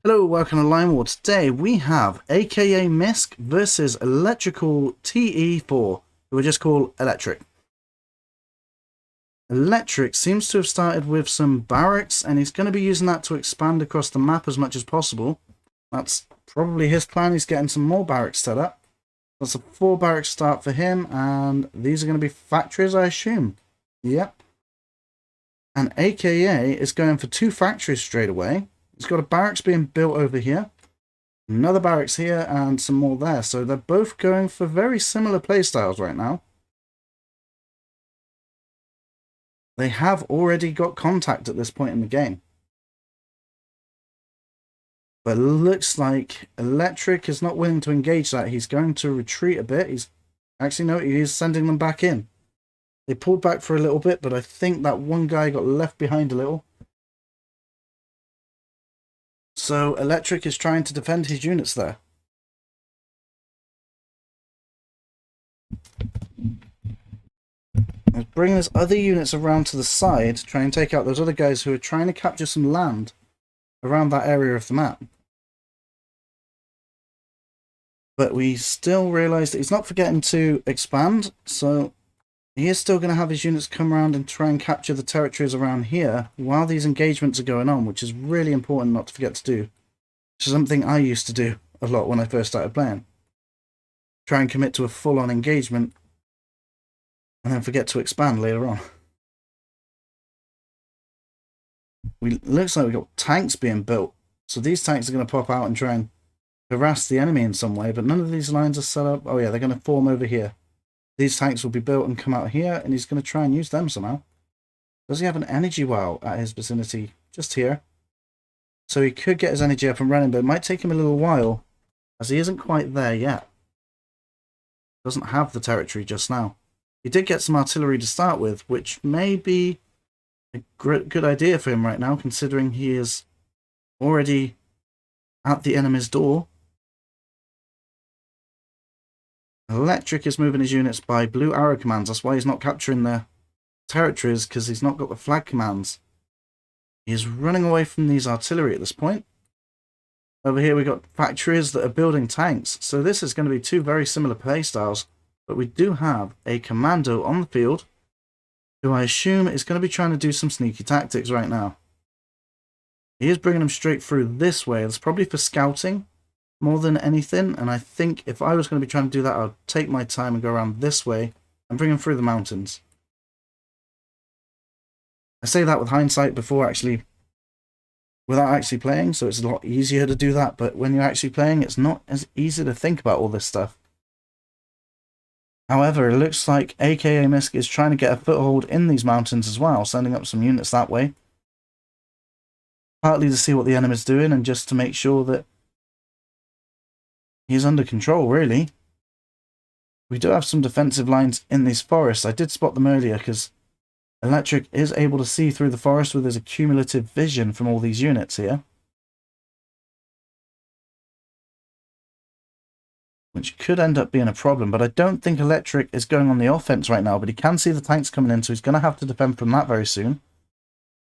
Hello, welcome to Line War. Today we have Akamisc versus ElectriciTE4, who we just call Electric. Electric seems to have started with some barracks, and he's going to be using that to expand across the map as much as possible. That's probably his plan. He's getting some more barracks set up. That's a 4 barracks start for him, and these are going to be factories, I assume. Yep. And AKA is going for 2 factories straight away. He's got a barracks being built over here, another barracks here, and some more there. So they're both going for very similar playstyles right now. They have already got contact at this point in the game. But it looks like Electric is not willing to engage that. He's going to retreat a bit. He's actually, no, he is sending them back in. They pulled back for a little bit, but I think that one guy got left behind a little. So Electric is trying to defend his units there. He's bringing his other units around to the side to try and take out those other guys who are trying to capture some land around that area of the map. But we still realise that he's not forgetting to expand, so he is still going to have his units come around and try and capture the territories around here while these engagements are going on, which is really important not to forget to do. Which is something I used to do a lot when I first started playing. Try and commit to a full-on engagement and then forget to expand later on. Looks like we've got tanks being built. So these tanks are going to pop out and try and harass the enemy in some way, but none of these lines are set up. Oh yeah, they're going to form over here. These tanks will be built and come out here, and he's going to try and use them somehow. Does he have an energy well at his vicinity? Just here. So he could get his energy up and running, but it might take him a little while, as he isn't quite there yet. Doesn't have the territory just now. He did get some artillery to start with, which may be a good idea for him right now, considering he is already at the enemy's door. Electric is moving his units by blue arrow commands. That's why he's not capturing the territories, because he's not got the flag commands. He's running away from these artillery at this point. Over here we've got factories that are building tanks. So this is going to be 2 very similar playstyles. But we do have a commando on the field, who I assume is going to be trying to do some sneaky tactics right now. He is bringing them straight through this way. That's probably for scouting more than anything. And I think if I was going to be trying to do that, I'd take my time and go around this way and bring them through the mountains. I say that with hindsight without actually playing, so it's a lot easier to do that. But when you're actually playing, it's not as easy to think about all this stuff. However, it looks like Akamisc is trying to get a foothold in these mountains as well, sending up some units that way. Partly to see what the enemy's doing and just to make sure that he's under control, really. We do have some defensive lines in these forests. I did spot them earlier because Electric is able to see through the forest with his accumulative vision from all these units here. Which could end up being a problem, but I don't think Electric is going on the offense right now, but he can see the tanks coming in, so he's going to have to defend from that very soon.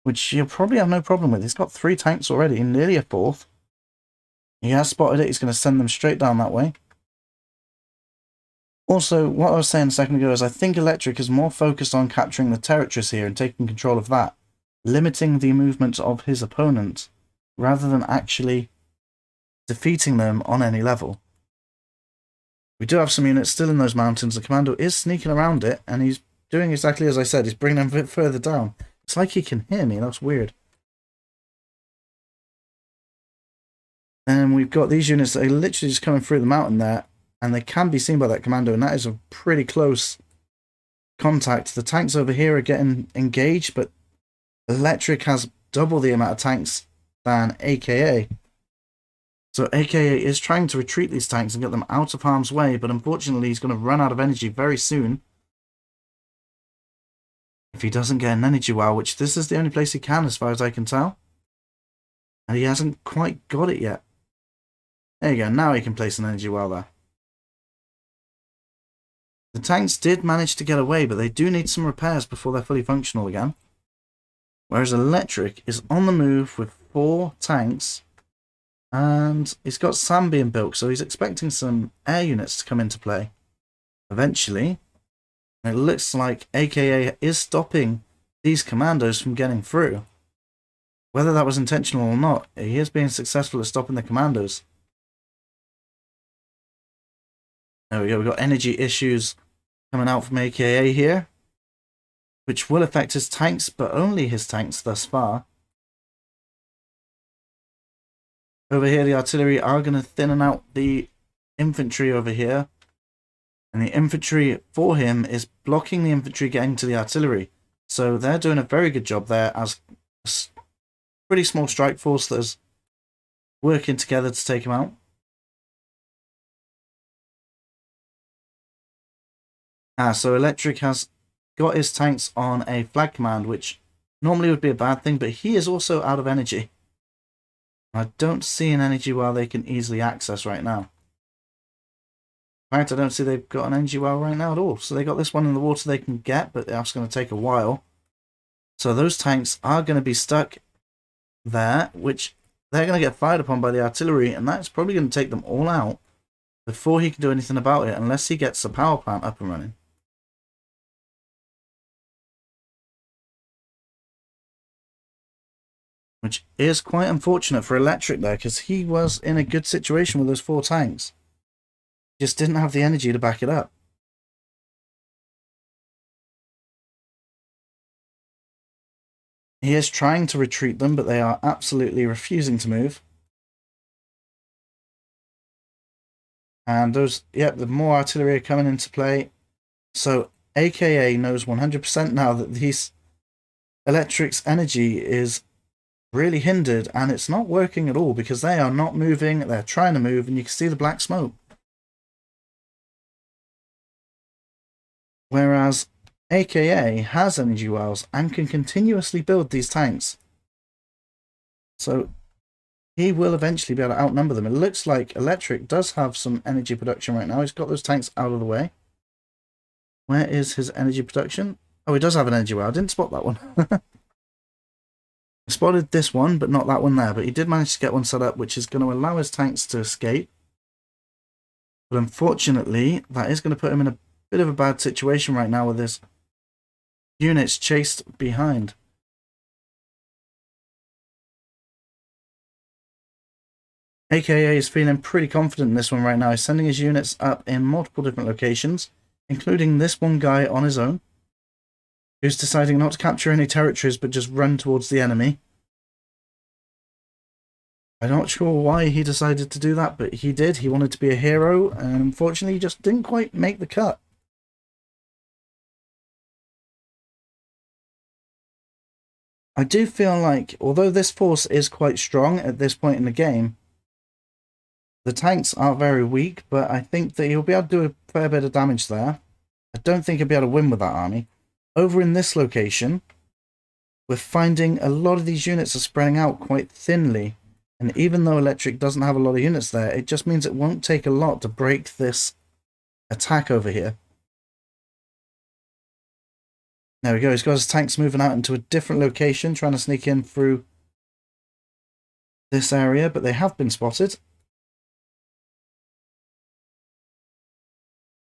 Which he'll probably have no problem with. He's got 3 tanks already, nearly a 4th. He has spotted it, he's going to send them straight down that way. Also, what I was saying a second ago is I think Electric is more focused on capturing the territories here and taking control of that, limiting the movement of his opponent, rather than actually defeating them on any level. We do have some units still in those mountains. The commando is sneaking around it, and he's doing exactly as I said. He's bringing them a bit further down. It's like he can hear me. That's weird. And we've got these units that are literally just coming through the mountain there, and they can be seen by that commando, and that is a pretty close contact. The tanks over here are getting engaged, but Electric has double the amount of tanks than AKA. So AKA is trying to retreat these tanks and get them out of harm's way, but unfortunately he's going to run out of energy very soon. If he doesn't get an energy well, which this is the only place he can as far as I can tell. And he hasn't quite got it yet. There you go, now he can place an energy well there. The tanks did manage to get away, but they do need some repairs before they're fully functional again. Whereas Electric is on the move with 4 tanks And he's got SAM being built, so he's expecting some air units to come into play eventually. And it looks like AKA is stopping these commandos from getting through. Whether that was intentional or not, he is being successful at stopping the commandos. There we go, we've got energy issues coming out from AKA here, which will affect his tanks, but only his tanks thus far. Over here, the artillery are going to thin out the infantry over here. And the infantry for him is blocking the infantry getting to the artillery. So they're doing a very good job there as a pretty small strike force that is working together to take him out. So Electric has got his tanks on a flag command, which normally would be a bad thing, but he is also out of energy. I don't see an energy well they can easily access right now. In fact, I don't see they've got an energy well right now at all. So they got this one in the water they can get, but that's going to take a while. So those tanks are going to be stuck there, which they're going to get fired upon by the artillery, and that's probably going to take them all out before he can do anything about it, unless he gets the power plant up and running. Which is quite unfortunate for Electric there, because he was in a good situation with those 4 tanks. Just didn't have the energy to back it up. He is trying to retreat them, but they are absolutely refusing to move. And those, yep, the more artillery are coming into play. So AKA knows 100% now that these Electric's energy is really hindered, and it's not working at all because they are not moving. They're trying to move, and you can see the black smoke. Whereas AKA has energy wells and can continuously build these tanks. So he will eventually be able to outnumber them. It looks like Electric does have some energy production right now. He's got those tanks out of the way. Where is his energy production? Oh, he does have an energy well. I didn't spot that one. I spotted this one, but not that one there. But he did manage to get one set up, which is going to allow his tanks to escape. But unfortunately, that is going to put him in a bit of a bad situation right now with his units chased behind. AKA is feeling pretty confident in this one right now. He's sending his units up in multiple different locations, including this one guy on his own, who's deciding not to capture any territories but just run towards the enemy. I'm not sure why he decided to do that, but he did. He wanted to be a hero, and unfortunately he just didn't quite make the cut. I do feel like, although this force is quite strong at this point in the game, the tanks are very weak, but I think that he'll be able to do a fair bit of damage there. I don't think he'll be able to win with that army. Over in this location, we're finding a lot of these units are spreading out quite thinly. And even though Electric doesn't have a lot of units there, it just means it won't take a lot to break this attack over here. There we go, he's got his tanks moving out into a different location, trying to sneak in through this area, but they have been spotted.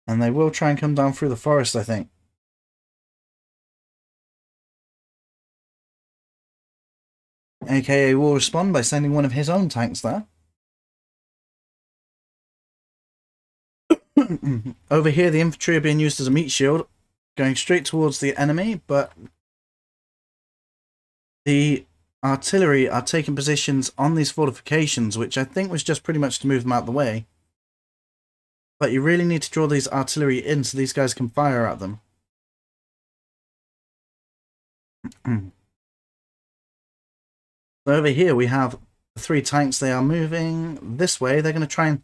And they will try and come down through the forest, I think. AKA will respond by sending one of his own tanks there. Over here, the infantry are being used as a meat shield, going straight towards the enemy, but the artillery are taking positions on these fortifications, which I think was just pretty much to move them out of the way. But you really need to draw these artillery in so these guys can fire at them. So over here we have the 3 tanks. They are moving this way. They're going to try and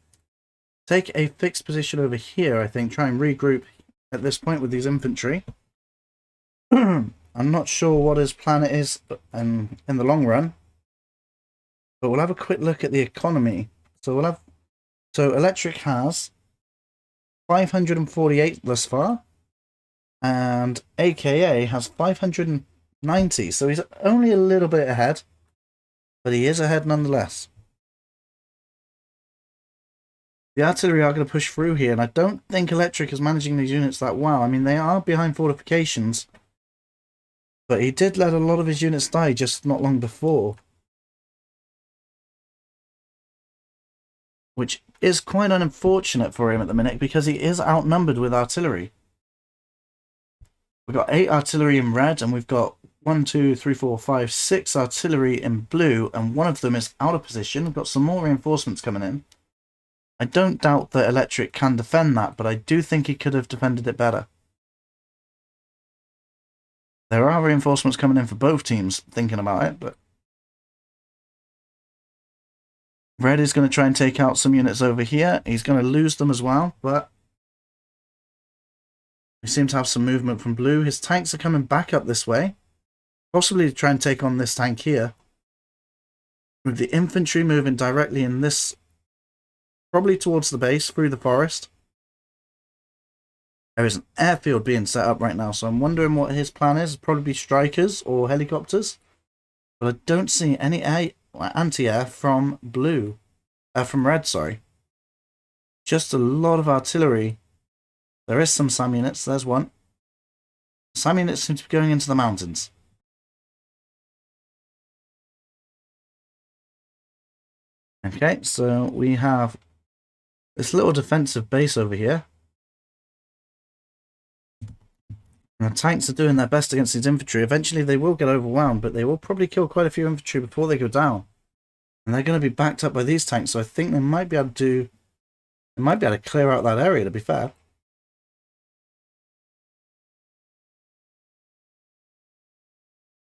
take a fixed position over here, I think. Try and regroup at this point with these infantry. I'm not sure what his plan is in the long run. But we'll have a quick look at the economy. So Electric has 548 thus far. And AKA has 590. So he's only a little bit ahead. But he is ahead nonetheless. The artillery are going to push through here, and I don't think Electric is managing these units that well. I mean, they are behind fortifications, but he did let a lot of his units die just not long before, which is quite unfortunate for him at the minute because he is outnumbered with artillery. We've got 8 artillery in red, and we've got 1, 2, 3, 4, 5, 6 artillery in blue, and one of them is out of position. We've got some more reinforcements coming in. I don't doubt that Electric can defend that, but I do think he could have defended it better. There are reinforcements coming in for both teams, thinking about it, but Red is going to try and take out some units over here. He's going to lose them as well, but we seem to have some movement from Blue. His tanks are coming back up this way, possibly to try and take on this tank here. With the infantry moving directly in this, probably towards the base, through the forest. There is an airfield being set up right now, so I'm wondering what his plan is. Probably strikers or helicopters. But I don't see any anti-air from Blue. From Red, sorry. Just a lot of artillery. There is some SAM units. There's one. SAM units seem to be going into the mountains. Okay, so we have this little defensive base over here. And the tanks are doing their best against these infantry. Eventually they will get overwhelmed, but they will probably kill quite a few infantry before they go down. And they're going to be backed up by these tanks, so I think they might be able to clear out that area, to be fair.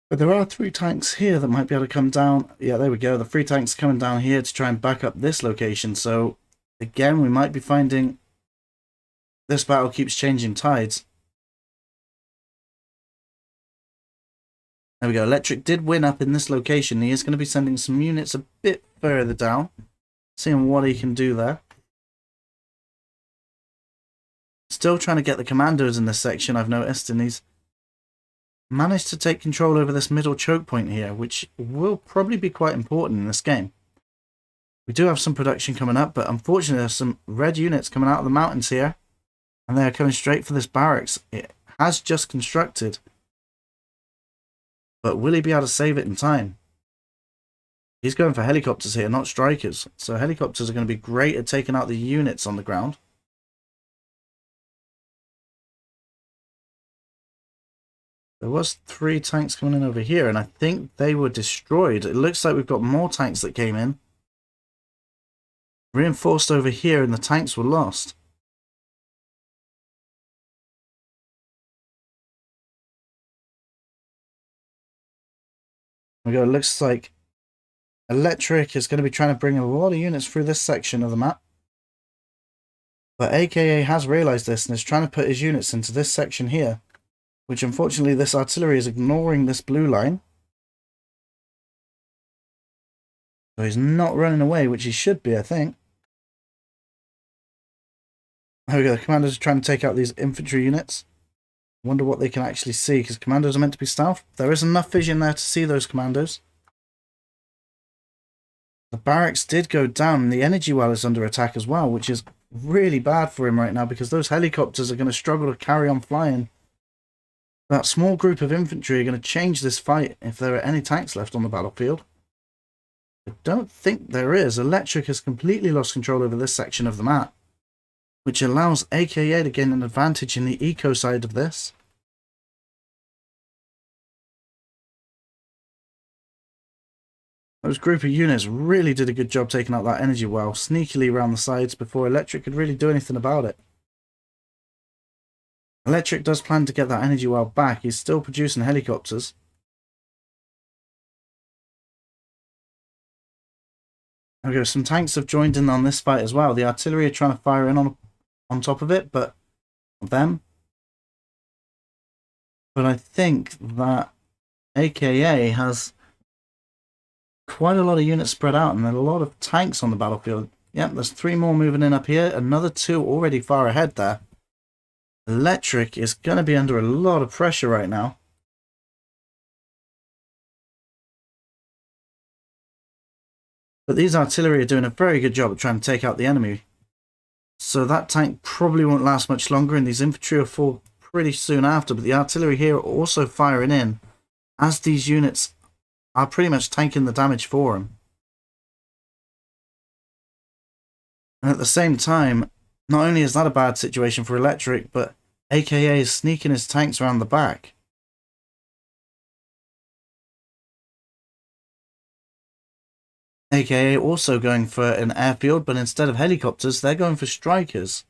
But there are 3 tanks here that might be able to come down. Yeah, there we go. The 3 tanks coming down here to try and back up this location. So, again, we might be finding this battle keeps changing tides. There we go. Electric did win up in this location. He is going to be sending some units a bit further down. Seeing what he can do there. Still trying to get the commandos in this section, I've noticed, and he's managed to take control over this middle choke point here, which will probably be quite important in this game. We do have some production coming up, but unfortunately there's some red units coming out of the mountains here, and they are coming straight for this barracks. It has just constructed, but will he be able to save it in time? He's going for helicopters here, not strikers, so helicopters are going to be great at taking out the units on the ground. There was 3 tanks coming in over here, and I think they were destroyed. It looks like we've got more tanks that came in. Reinforced over here, and the tanks were lost. There we go. It looks like Electric is going to be trying to bring a lot of units through this section of the map. But AKA has realised this and is trying to put his units into this section here. Which unfortunately this artillery is ignoring this blue line. So he's not running away, which he should be, I think. There we go, the commandos are trying to take out these infantry units. Wonder what they can actually see, because commandos are meant to be stealth. There is enough vision there to see those commandos. The barracks did go down, and the energy well is under attack as well, which is really bad for him right now, because those helicopters are going to struggle to carry on flying. That small group of infantry are going to change this fight if there are any tanks left on the battlefield. I don't think there is. Electric has completely lost control over this section of the map, which allows AKA to gain an advantage in the eco side of this. Those group of units really did a good job taking out that energy well sneakily around the sides before Electric could really do anything about it. Electric does plan to get that energy well back. He's still producing helicopters. Okay, some tanks have joined in on this fight as well. The artillery are trying to fire in on top of it, but I think that AKA has quite a lot of units spread out and there are a lot of tanks on the battlefield. Yep, there's 3 more moving in up here. Another 2 already far ahead there. Electric is going to be under a lot of pressure right now. But these artillery are doing a very good job of trying to take out the enemy. So that tank probably won't last much longer, and these infantry will fall pretty soon after. But the artillery here are also firing in, as these units are pretty much tanking the damage for them. And at the same time, not only is that a bad situation for Electric, but AKA is sneaking his tanks around the back. AKA also going for an airfield, but instead of helicopters, they're going for strikers.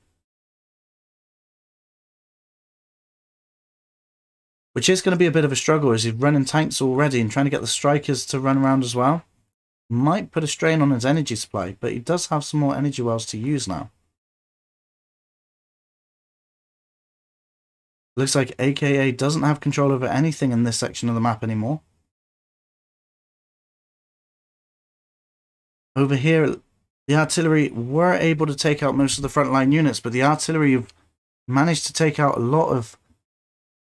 Which is going to be a bit of a struggle as he's running tanks already and trying to get the strikers to run around as well. Might put a strain on his energy supply, but he does have some more energy wells to use now. Looks like AKA doesn't have control over anything in this section of the map anymore. Over here, the artillery were able to take out most of the frontline units, but the artillery have managed to take out a lot of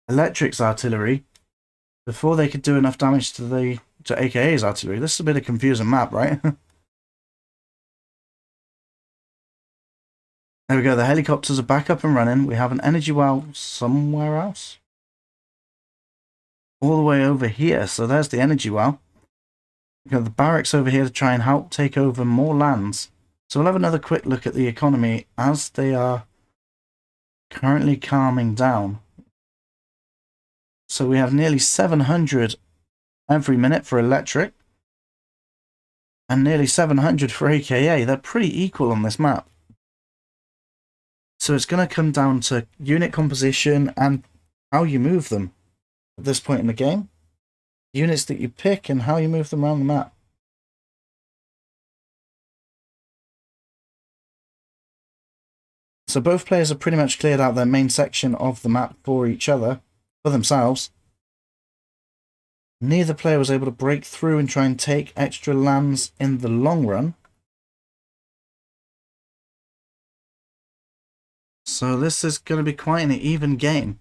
Electric's artillery before they could do enough damage to AKA's artillery. This is a bit of a confusing map, right? There we go, the helicopters are back up and running. We have an energy well somewhere else. All the way over here, so there's the energy well. We've got the barracks over here to try and help take over more lands. So we'll have another quick look at the economy as they are currently calming down. So we have nearly 700 every minute for Electric. And nearly 700 for AKA. They're pretty equal on this map. So it's going to come down to unit composition and how you move them at this point in the game. Units that you pick and how you move them around the map. So both players have pretty much cleared out their main section of the map for each other, for themselves. Neither player was able to break through and try and take extra lands in the long run. So this is going to be quite an even game.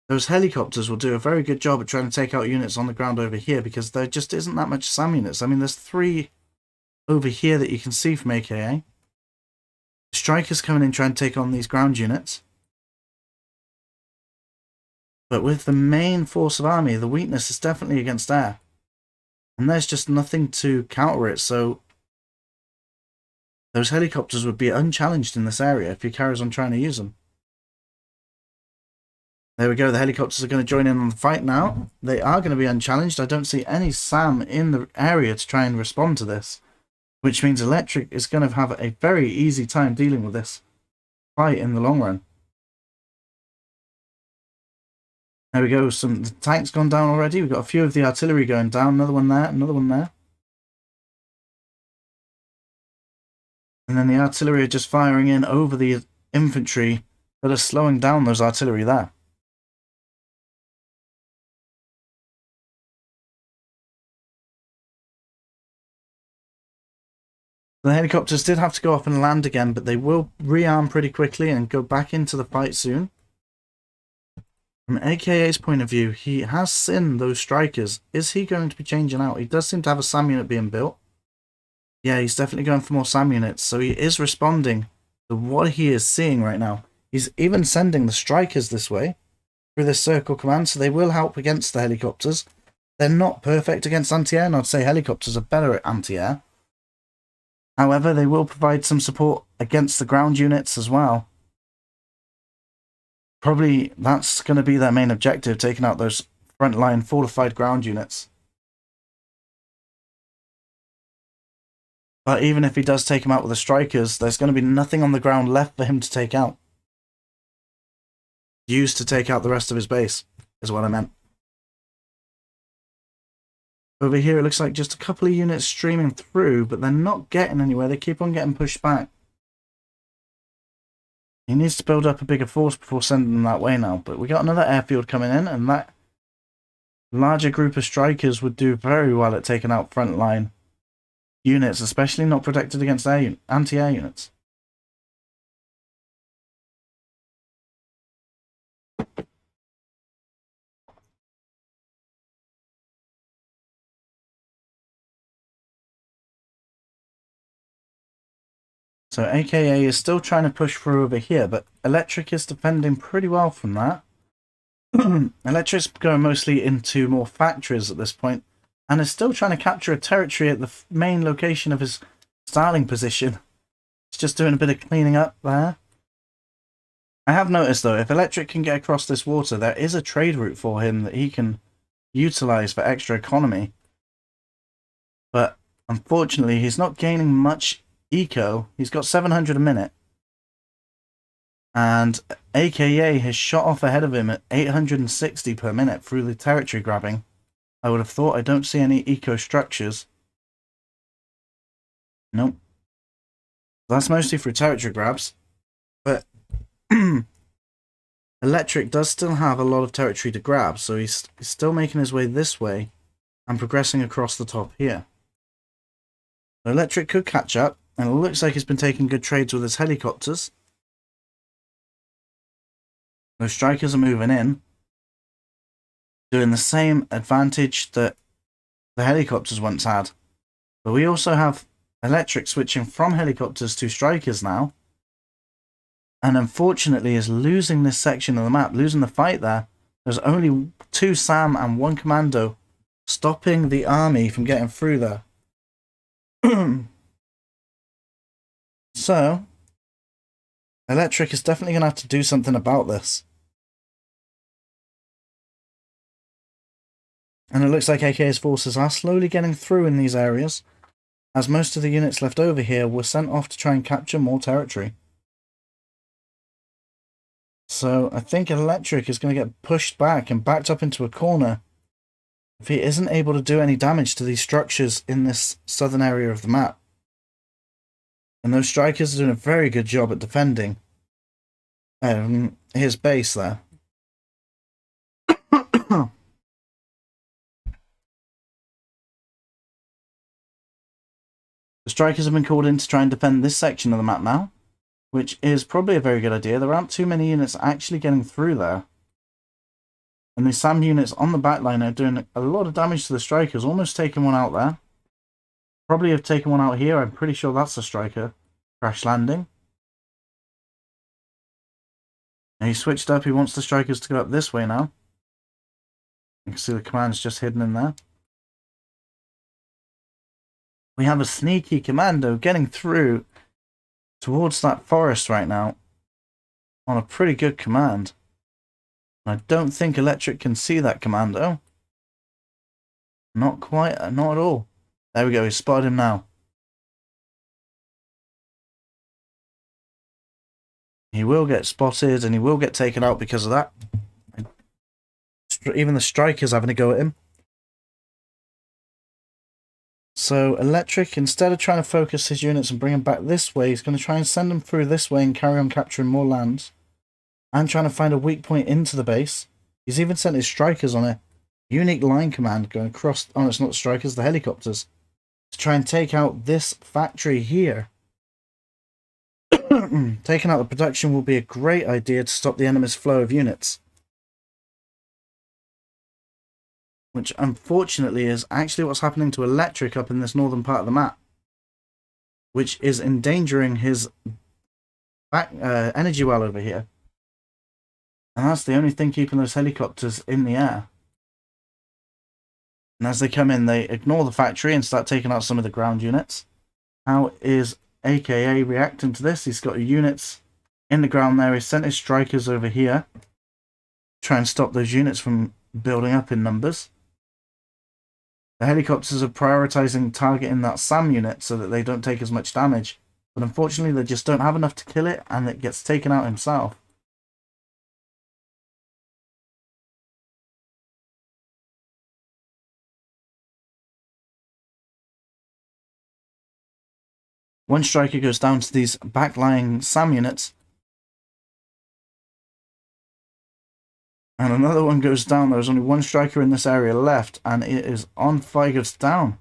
Those helicopters will do a very good job at trying to take out units on the ground over here because there just isn't that much SAM units. I mean, there's 3 over here that you can see from AKA. Strikers coming in trying to take on these ground units. But with the main force of army, the weakness is definitely against air. And there's just nothing to counter it, so those helicopters would be unchallenged in this area if he carries on trying to use them. There we go, the helicopters are going to join in on the fight now. They are going to be unchallenged. I don't see any SAM in the area to try and respond to this. Which means Electric is going to have a very easy time dealing with this fight in the long run. There we go, the tanks gone down already. We've got a few of the artillery going down. Another one there, another one there. And then the artillery are just firing in over the infantry that are slowing down those artillery there. The helicopters did have to go up and land again, but they will rearm pretty quickly and go back into the fight soon. From AKA's point of view, he has seen those strikers. Is he going to be changing out? He does seem to have a SAM unit being built. Yeah, he's definitely going for more SAM units, so he is responding to what he is seeing right now. He's even sending the strikers this way through this circle command, so they will help against the helicopters. They're not perfect against anti-air, and I'd say helicopters are better at anti-air. However, they will provide some support against the ground units as well. Probably that's going to be their main objective, taking out those frontline fortified ground units. But even if he does take him out with the strikers, there's going to be nothing on the ground left for him to take out. Used to take out the rest of his base, is what I meant. Over here, it looks like just a couple of units streaming through, but they're not getting anywhere. They keep on getting pushed back. He needs to build up a bigger force before sending them that way now. But we got another airfield coming in, and that larger group of strikers would do very well at taking out frontline units, especially not protected against anti-air units. So AKA is still trying to push through over here, but Electric is defending pretty well from that. Electric's going mostly into more factories at this point, and is still trying to capture a territory at the main location of his starting position. He's just doing a bit of cleaning up there. I have noticed though, if Electric can get across this water, there is a trade route for him that he can utilize for extra economy. But unfortunately, he's not gaining much eco. He's got 700 a minute. And AKA has shot off ahead of him at 860 per minute through the territory grabbing. I would have thought. I don't see any eco structures. Nope. That's mostly through territory grabs. But Electric does still have a lot of territory to grab, so he's still making his way this way and progressing across the top here. So Electric could catch up, and it looks like he's been taking good trades with his helicopters. Those strikers are moving in, doing the same advantage that the helicopters once had. But we also have Electric switching from helicopters to strikers now, and unfortunately is losing this section of the map, losing the fight there. There's only 2 SAM and 1 commando stopping the army from getting through there. So Electric is definitely going to have to do something about this. And it looks like AK's forces are slowly getting through in these areas, as most of the units left over here were sent off to try and capture more territory. So I think Electric is going to get pushed back and backed up into a corner if he isn't able to do any damage to these structures in this southern area of the map. And those strikers are doing a very good job at defending his base there. The strikers have been called in to try and defend this section of the map now, which is probably a very good idea. There aren't too many units actually getting through there. And the SAM units on the back line are doing a lot of damage to the strikers, almost taking one out there. Probably have taken one out here. I'm pretty sure that's a striker. Crash landing. And he switched up. He wants the strikers to go up this way now. You can see the command's just hidden in there. We have a sneaky commando getting through towards that forest right now on a pretty good command. I don't think Electric can see that commando. Not quite, not at all. There we go, he's spotted him now. He will get spotted and he will get taken out because of that. Even the strikers having a go at him. So Electric, instead of trying to focus his units and bring them back this way, he's going to try and send them through this way and carry on capturing more lands. And trying to find a weak point into the base. He's even sent his strikers on a unique line command going across... Oh, it's not the strikers, the helicopters. To try and take out this factory here. Taking out the production will be a great idea to stop the enemy's flow of units. Which unfortunately is actually what's happening to Electric up in this northern part of the map. Which is endangering his energy well over here. And that's the only thing keeping those helicopters in the air. And as they come in, they ignore the factory and start taking out some of the ground units. How is AKA reacting to this? He's got units in the ground there. He's sent his strikers over here. Try and stop those units from building up in numbers. The helicopters are prioritizing targeting that SAM unit so that they don't take as much damage. But unfortunately, they just don't have enough to kill it, and it gets taken out himself. One striker goes down to these backlying SAM units. And another one goes down. There's only one striker in this area left, and it is on fire, goes down.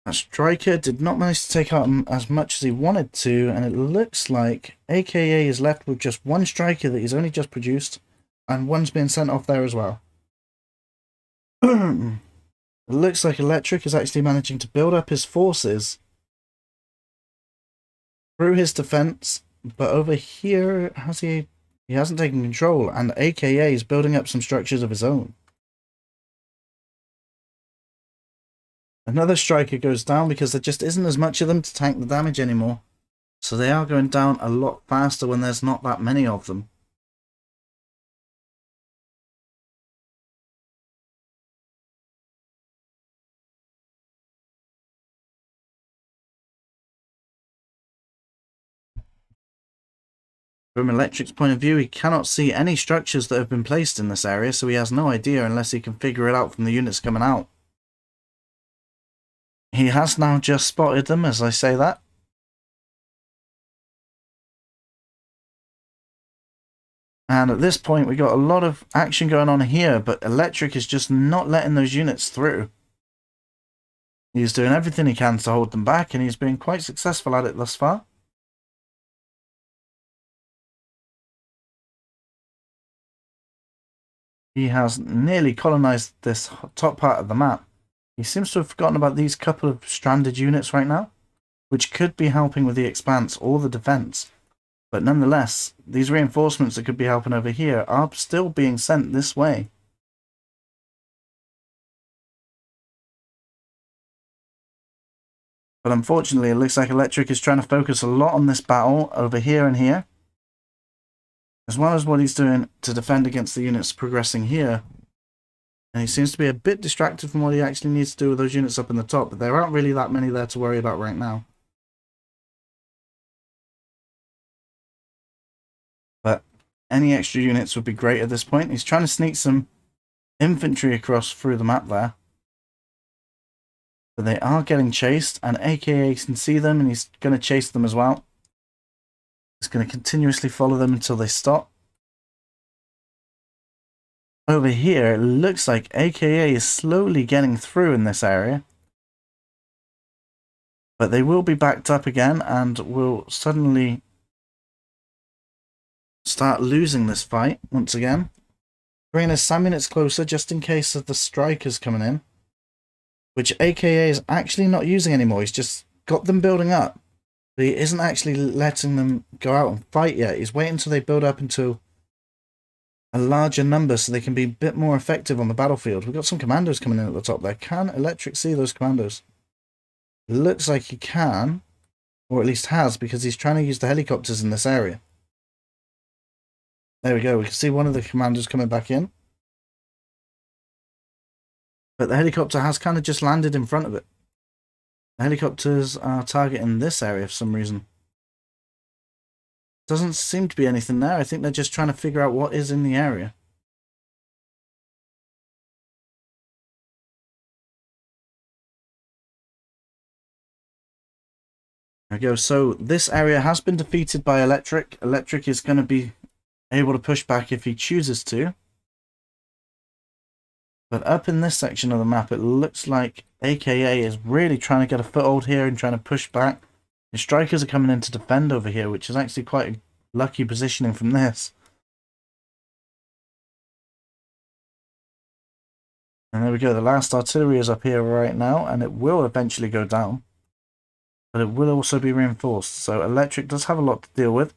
That striker did not manage to take out as much as he wanted to, and it looks like AKA is left with just one striker that he's only just produced, and one's being sent off there as well. It looks like Electric is actually managing to build up his forces through his defense, but over here, he hasn't taken control, and AKA is building up some structures of his own. Another striker goes down because there just isn't as much of them to tank the damage anymore. So they are going down a lot faster when there's not that many of them. From Electric's point of view, he cannot see any structures that have been placed in this area, so he has no idea unless he can figure it out from the units coming out. He has now just spotted them as I say that. And at this point, we got a lot of action going on here, but Electric is just not letting those units through. He's doing everything he can to hold them back, and he's been quite successful at it thus far. He has nearly colonized this top part of the map. He seems to have forgotten about these couple of stranded units right now, which could be helping with the expanse or the defense. But nonetheless, these reinforcements that could be helping over here are still being sent this way. But unfortunately, it looks like Electric is trying to focus a lot on this battle over here and here, as well as what he's doing to defend against the units progressing here. And he seems to be a bit distracted from what he actually needs to do with those units up in the top, but there aren't really that many there to worry about right now. But any extra units would be great at this point. He's trying to sneak some infantry across through the map there. But they are getting chased, and AKA can see them, and he's going to chase them as well. He's going to continuously follow them until they stop. Over here, it looks like AKA is slowly getting through in this area. But they will be backed up again and will suddenly start losing this fight once again. Bringing us some minutes closer just in case of the strikers coming in. Which AKA is actually not using anymore. He's just got them building up. But he isn't actually letting them go out and fight yet. He's waiting until they build up into a larger number so they can be a bit more effective on the battlefield. We've got some commandos coming in at the top there. Can Electric see those commandos? It looks like he can, or at least has, because he's trying to use the helicopters in this area. There we go. We can see one of the commandos coming back in. But the helicopter has kind of just landed in front of it. The helicopters are targeting this area for some reason. Doesn't seem to be anything there. I think they're just trying to figure out what is in the area. There we go. So this area has been defeated by Electric. Electric is going to be able to push back if he chooses to. But up in this section of the map, it looks like AKA is really trying to get a foothold here and trying to push back. The strikers are coming in to defend over here, which is actually quite a lucky positioning from this. And there we go. The last artillery is up here right now, and it will eventually go down. But it will also be reinforced. So Electric does have a lot to deal with.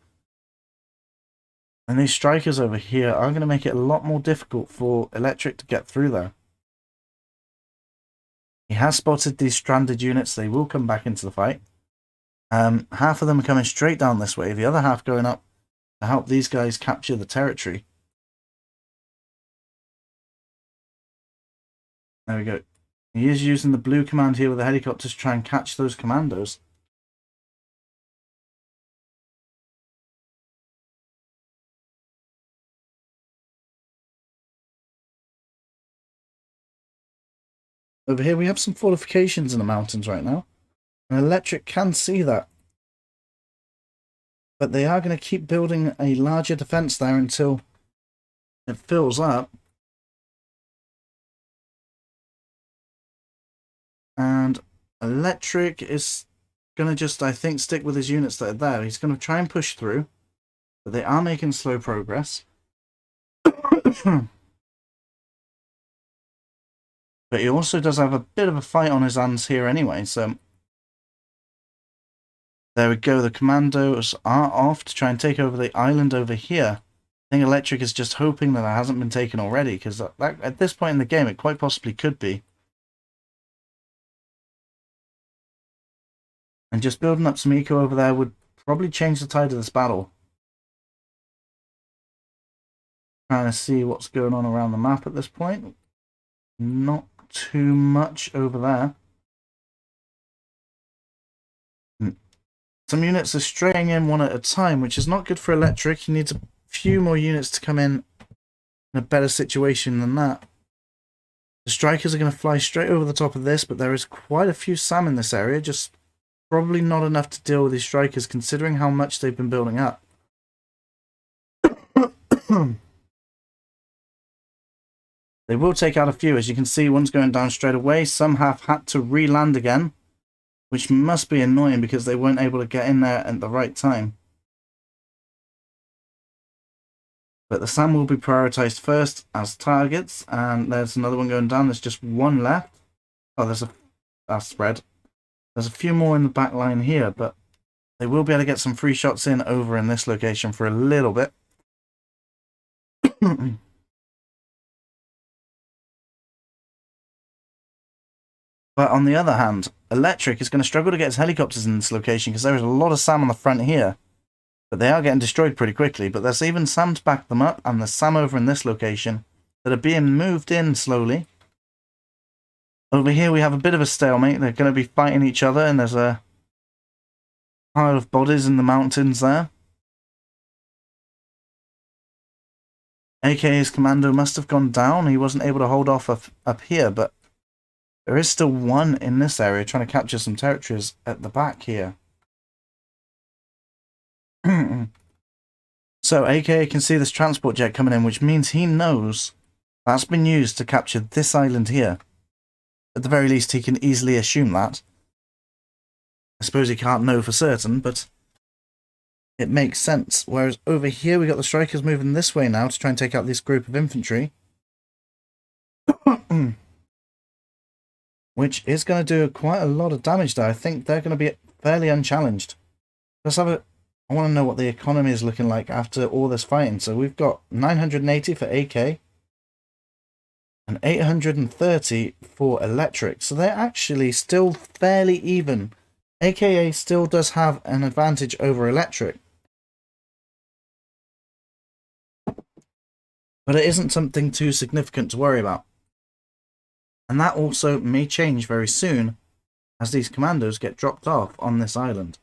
And these strikers over here are going to make it a lot more difficult for Electric to get through there. He has spotted these stranded units. They will come back into the fight. Half of them are coming straight down this way. The other half going up to help these guys capture the territory. There we go. He is using the blue command here with the helicopters to try and catch those commandos. Over here we have some fortifications in the mountains right now. And Electric can see that. But they are going to keep building a larger defense there until it fills up. And Electric is going to just, I think, stick with his units that are there. He's going to try and push through. But they are making slow progress. But he also does have a bit of a fight on his hands here anyway, so There we go. The commandos are off to try and take over the island over here. I think Electric is just hoping that it hasn't been taken already, because at this point in the game, it quite possibly could be. And just building up some eco over there would probably change the tide of this battle. Trying to see what's going on around the map at this point. Not too much over there. Some units are straying in one at a time, which is not good for Electric. He needs a few more units to come in a better situation than that. The strikers are going to fly straight over the top of this, but there is quite a few SAM in this area. Just probably not enough to deal with these strikers, considering how much they've been building up. They will take out a few. As you can see, one's going down straight away. Some have had to re-land again, which must be annoying because they weren't able to get in there at the right time. But the SAM will be prioritized first as targets, and there's another one going down. There's just one left. Oh, that's spread. There's a few more in the back line here, but they will be able to get some free shots in over in this location for a little bit. But on the other hand, Electric is going to struggle to get his helicopters in this location because there is a lot of SAM on the front here. But they are getting destroyed pretty quickly. But there's even SAM to back them up, and there's SAM over in this location that are being moved in slowly. Over here we have a bit of a stalemate. They're going to be fighting each other, and there's a pile of bodies in the mountains there. AKA's commando must have gone down. He wasn't able to hold off up here, but there is still one in this area trying to capture some territories at the back here. So AKA can see this transport jet coming in, which means he knows that's been used to capture this island here. At the very least, he can easily assume that. I suppose he can't know for certain, but it makes sense. Whereas over here, we got the strikers moving this way now to try and take out this group of infantry. Which is going to do quite a lot of damage there. I think they're going to be fairly unchallenged. Let's have a... I want to know what the economy is looking like after all this fighting. So we've got 980 for AK. And 830 for Electric. So they're actually still fairly even. AKA still does have an advantage over Electric. But it isn't something too significant to worry about. And that also may change very soon as these commandos get dropped off on this island.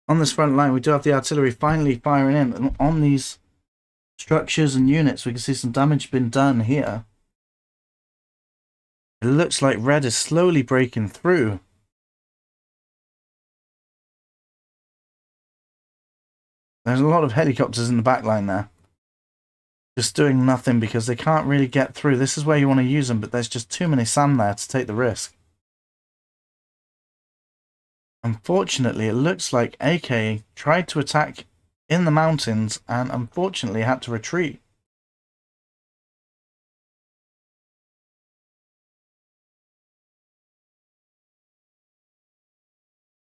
On this front line, we do have the artillery finally firing in on these structures and units. We can see some damage been done here. It looks like red is slowly breaking through. There's a lot of helicopters in the back line there. Just doing nothing because they can't really get through. This is where you want to use them, but there's just too many SAM there to take the risk. Unfortunately, it looks like AK tried to attack in the mountains and unfortunately had to retreat.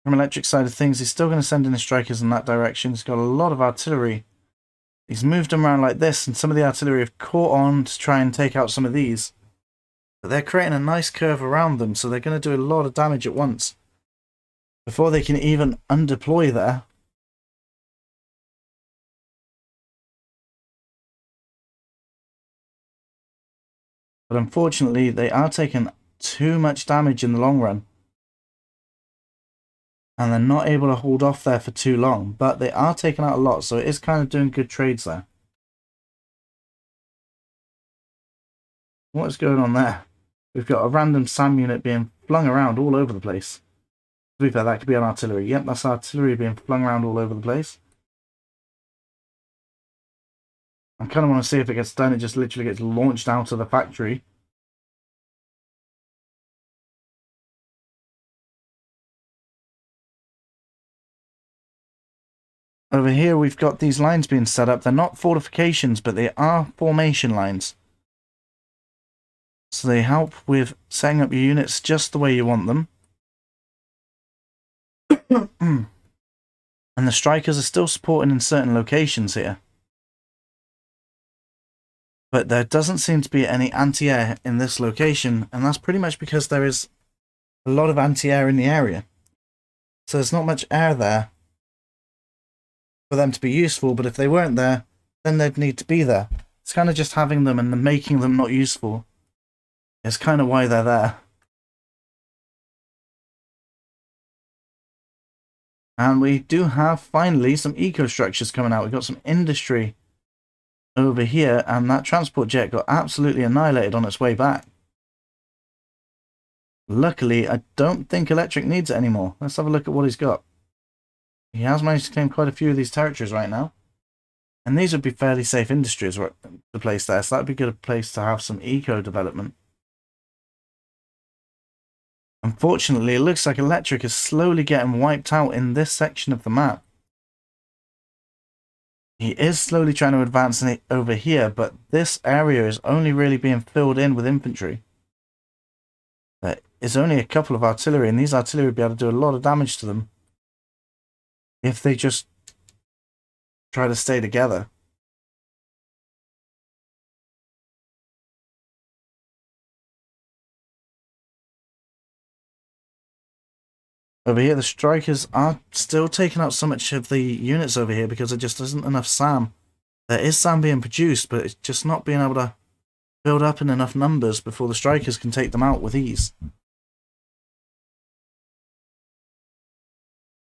From Electric side of things, he's still going to send in the strikers in that direction. He's got a lot of artillery. He's moved them around like this, and some of the artillery have caught on to try and take out some of these. But they're creating a nice curve around them, so they're going to do a lot of damage at once. Before they can even undeploy there. But unfortunately, they are taking too much damage in the long run. And they're not able to hold off there for too long. But they are taking out a lot, so it is kind of doing good trades there. What is going on there? We've got a random SAM unit being flung around all over the place. To be fair, that could be an artillery. Yep, that's artillery being flung around all over the place. I kind of want to see if it gets done. It just literally gets launched out of the factory. Over here, we've got these lines being set up. They're not fortifications, but they are formation lines. So they help with setting up your units just the way you want them. And the strikers are still supporting in certain locations here. But there doesn't seem to be any anti-air in this location, and that's pretty much because there is a lot of anti-air in the area. So there's not much air there for them to be useful, but if they weren't there, then they'd need to be there. It's kind of just having them and making them not useful. It's kind of why they're there. And we do have, finally, some eco-structures coming out. We've got some industry over here, and that transport jet got absolutely annihilated on its way back. Luckily, I don't think Electric needs it anymore. Let's have a look at what he's got. He has managed to claim quite a few of these territories right now. And these would be fairly safe industries to place there, so that would be a good place to have some eco-development. Unfortunately, it looks like Electric is slowly getting wiped out in this section of the map. He is slowly trying to advance over here, but this area is only really being filled in with infantry. There is only a couple of artillery, and these artillery would be able to do a lot of damage to them if they just try to stay together. Over here, the strikers are still taking out so much of the units over here because there just isn't enough SAM. There is SAM being produced, but it's just not being able to build up in enough numbers before the strikers can take them out with ease.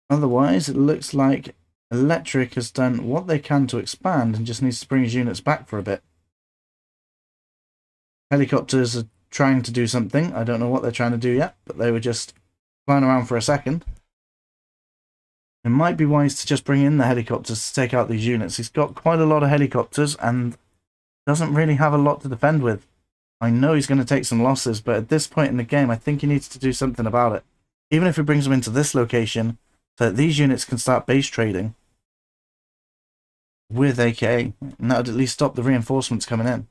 Otherwise, it looks like Electric has done what they can to expand and just needs to bring his units back for a bit. Helicopters are trying to do something. I don't know what they're trying to do yet, but they were just flying around for a second. It might be wise to just bring in the helicopters to take out these units. He's got quite a lot of helicopters and doesn't really have a lot to defend with. I know he's going to take some losses, but at this point in the game, I think he needs to do something about it. Even if he brings them into this location, so that these units can start base trading with AKA, and that would at least stop the reinforcements coming in.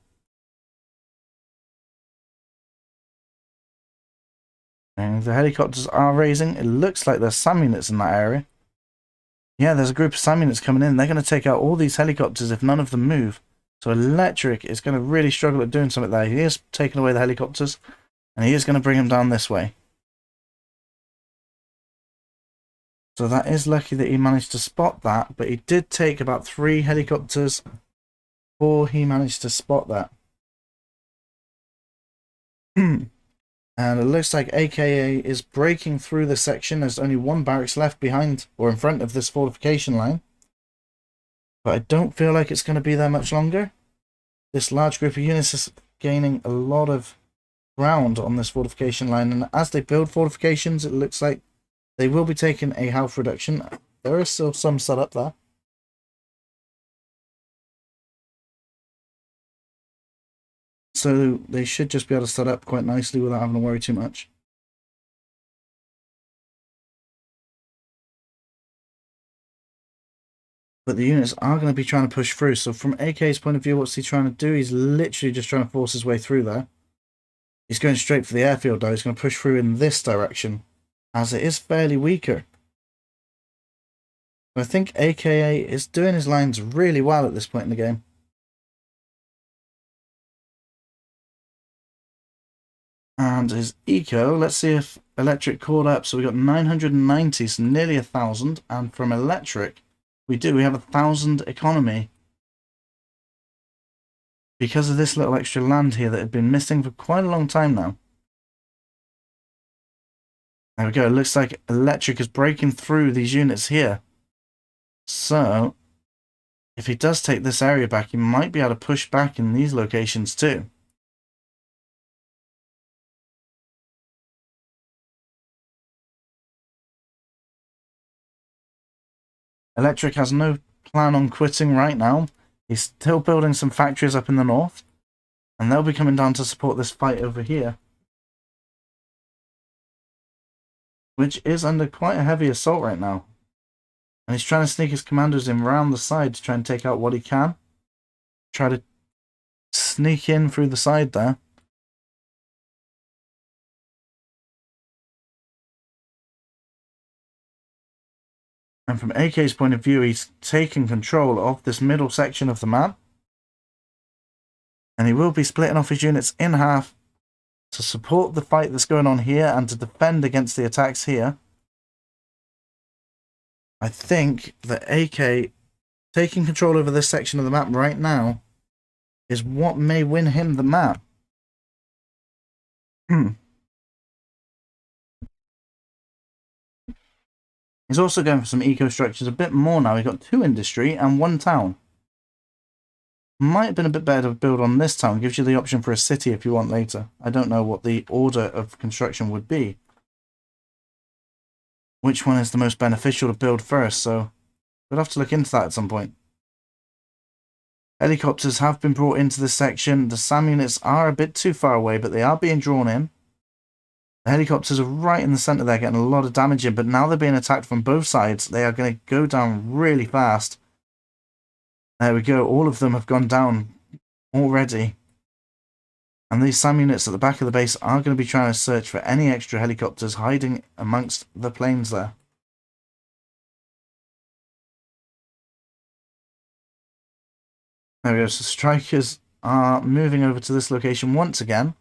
And the helicopters are raising. It looks like there's SAM units in that area. Yeah, there's a group of SAM units coming in. They're going to take out all these helicopters if none of them move. So Electric is going to really struggle at doing something there. He is taking away the helicopters, and he is going to bring them down this way. So that is lucky that he managed to spot that, but he did take about 3 helicopters before he managed to spot that. And it looks like AKA is breaking through the section. There's only 1 barracks left behind or in front of this fortification line. But I don't feel like it's going to be there much longer. This large group of units is gaining a lot of ground on this fortification line. And as they build fortifications, it looks like they will be taking a health reduction. There is still some set up there. So they should just be able to set up quite nicely without having to worry too much. But the units are going to be trying to push through. So from AK's point of view, what's he trying to do? He's literally just trying to force his way through there. He's going straight for the airfield though. He's going to push through in this direction, as it is fairly weaker. I think AKA is doing his lines really well at this point in the game. And his eco, let's see if Electric caught up. So we got 990, so nearly 1,000. And from Electric, we have 1,000 economy. Because of this little extra land here that had been missing for quite a long time now. There we go, it looks like Electric is breaking through these units here. So, if he does take this area back, he might be able to push back in these locations too. Electric has no plan on quitting right now. He's still building some factories up in the north, and they'll be coming down to support this fight over here, which is under quite a heavy assault right now. And he's trying to sneak his commandos in around the side to try and take out what he can. Try to sneak in through the side there. And from AK's point of view, he's taking control of this middle section of the map. And he will be splitting off his units in half to support the fight that's going on here and to defend against the attacks here. I think that AK taking control over this section of the map right now is what may win him the map. He's also going for some eco structures a bit more now. He's got 2 industry and 1 town. Might have been a bit better to build on this town. Gives you the option for a city if you want later. I don't know what the order of construction would be. Which one is the most beneficial to build first, so we'll have to look into that at some point. Helicopters have been brought into this section. The SAM units are a bit too far away, but they are being drawn in. The helicopters are right in the centre there, getting a lot of damage in, but now they're being attacked from both sides. They are going to go down really fast. There we go. All of them have gone down already. And these SAM units at the back of the base are going to be trying to search for any extra helicopters hiding amongst the planes there. There we go. So strikers are moving over to this location once again.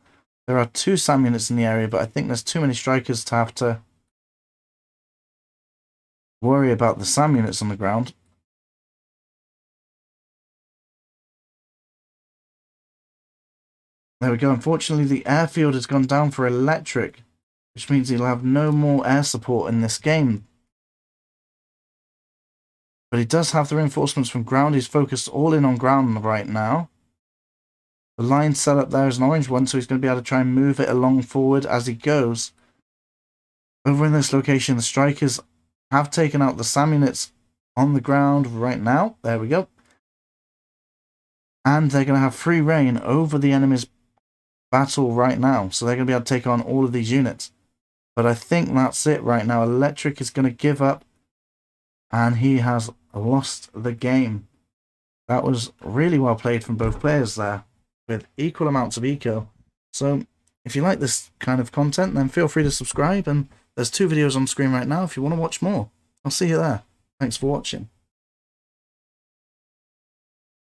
There are 2 SAM units in the area, but I think there's too many strikers to have to worry about the SAM units on the ground. There we go. Unfortunately, the airfield has gone down for electric, which means he'll have no more air support in this game. But he does have the reinforcements from ground. He's focused all in on ground right now. The line set up there is an orange one, so he's going to be able to try and move it along forward as he goes. Over in this location, the strikers have taken out the SAM units on the ground right now. There we go. And they're going to have free reign over the enemy's battle right now. So they're going to be able to take on all of these units. But I think that's it right now. Electric is going to give up. And he has lost the game. That was really well played from both players there, with equal amounts of eco. So if you like this kind of content, then feel free to subscribe, and there's 2 videos on screen right now if you want to watch more. I'll see you there. Thanks for watching.